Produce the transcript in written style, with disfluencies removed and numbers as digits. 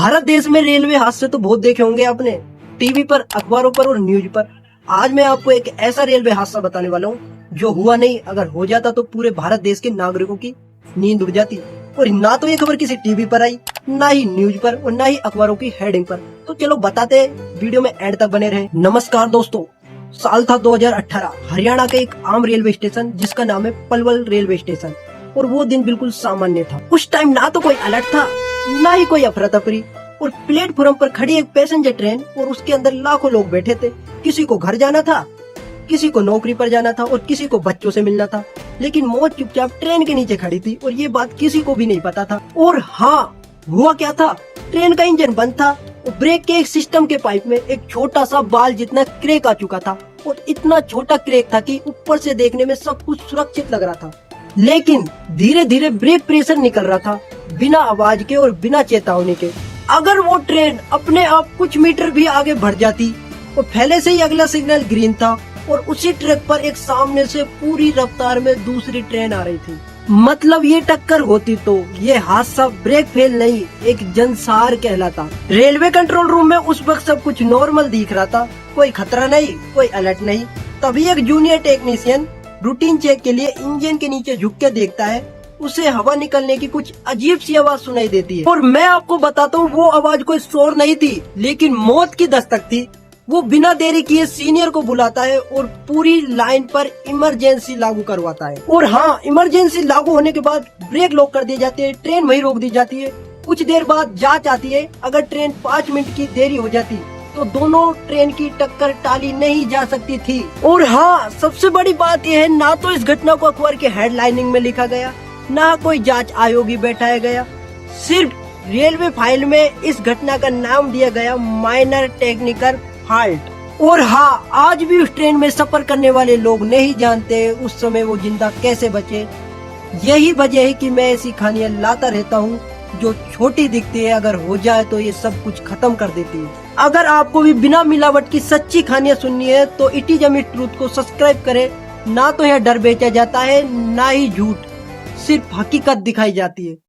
भारत देश में रेलवे हादसे तो बहुत देखे होंगे आपने, टीवी पर, अखबारों पर और न्यूज पर। आज मैं आपको एक ऐसा रेलवे हादसा बताने वाला हूँ जो हुआ नहीं, अगर हो जाता तो पूरे भारत देश के नागरिकों की नींद उड़ जाती। और ना तो ये खबर किसी टीवी पर आई, ना ही न्यूज पर और ना ही अखबारों की हेडिंग पर। तो चलो बताते हैं, वीडियो में एंड तक बने रहे। नमस्कार दोस्तों, साल था 2018। हरियाणा के एक आम रेलवे स्टेशन जिसका नाम है पलवल रेलवे स्टेशन, और वो दिन बिल्कुल सामान्य था। उस टाइम ना तो कोई अलर्ट था, ना ही कोई अफरा तफरी, और प्लेटफॉर्म पर खड़ी एक पैसेंजर ट्रेन और उसके अंदर लाखों लोग बैठे थे। किसी को घर जाना था, किसी को नौकरी पर जाना था और किसी को बच्चों से मिलना था, लेकिन मौत चुपचाप ट्रेन के नीचे खड़ी थी और ये बात किसी को भी नहीं पता था। और हाँ, हुआ क्या था, ट्रेन का इंजन बंद था और ब्रेक के एक सिस्टम के पाइप में एक छोटा सा बाल जितना क्रैक आ चुका था, और इतना छोटा क्रैक था कि ऊपर से देखने में सब कुछ सुरक्षित लग रहा था, लेकिन धीरे धीरे ब्रेक प्रेशर निकल रहा था बिना आवाज के और बिना चेतावनी के। अगर वो ट्रेन अपने आप कुछ मीटर भी आगे बढ़ जाती और पहले से ही अगला सिग्नल ग्रीन था और उसी ट्रैक पर एक सामने से पूरी रफ्तार में दूसरी ट्रेन आ रही थी, मतलब ये टक्कर होती तो ये हादसा ब्रेक फेल नहीं, एक जनसार कहलाता। रेलवे कंट्रोल रूम में उस वक्त सब कुछ नॉर्मल दिख रहा था, कोई खतरा नहीं, कोई अलर्ट नहीं। तभी एक जूनियर टेक्नीशियन रूटीन चेक के लिए इंजन के नीचे झुक के देखता है। उसे हवा निकलने की कुछ अजीब सी आवाज सुनाई देती है, और मैं आपको बताता हूँ, वो आवाज कोई शोर नहीं थी, लेकिन मौत की दस्तक थी। वो बिना देरी किए सीनियर को बुलाता है और पूरी लाइन पर इमरजेंसी लागू करवाता है। और हाँ, इमरजेंसी लागू होने के बाद ब्रेक लॉक कर दिए जाते हैं, ट्रेन वहीं रोक दी जाती है। कुछ देर बाद जांच आती है, अगर ट्रेन 5 मिनट की देरी हो जाती तो दोनों ट्रेन की टक्कर टाली नहीं जा सकती थी। और हाँ, सबसे बड़ी बात यह है, ना तो इस घटना को अखबार के हेडलाइनिंग में लिखा गया, ना कोई जांच आयोगी बैठाया गया, सिर्फ रेलवे फाइल में इस घटना का नाम दिया गया माइनर टेक्निकल फॉल्ट। और हाँ, आज भी उस ट्रेन में सफर करने वाले लोग नहीं जानते उस समय वो जिंदा कैसे बचे। यही वजह है कि मैं ऐसी कहानियां लाता रहता हूँ जो छोटी दिखती है, अगर हो जाए तो ये सब कुछ खत्म कर देती है। अगर आपको भी बिना मिलावट की सच्ची कहानियां सुननी है तो इट इज अ ट्रूथ को सब्सक्राइब करें। ना तो यह डर बेचा जाता है, ना ही झूठ, सिर्फ हकीकत दिखाई जाती है।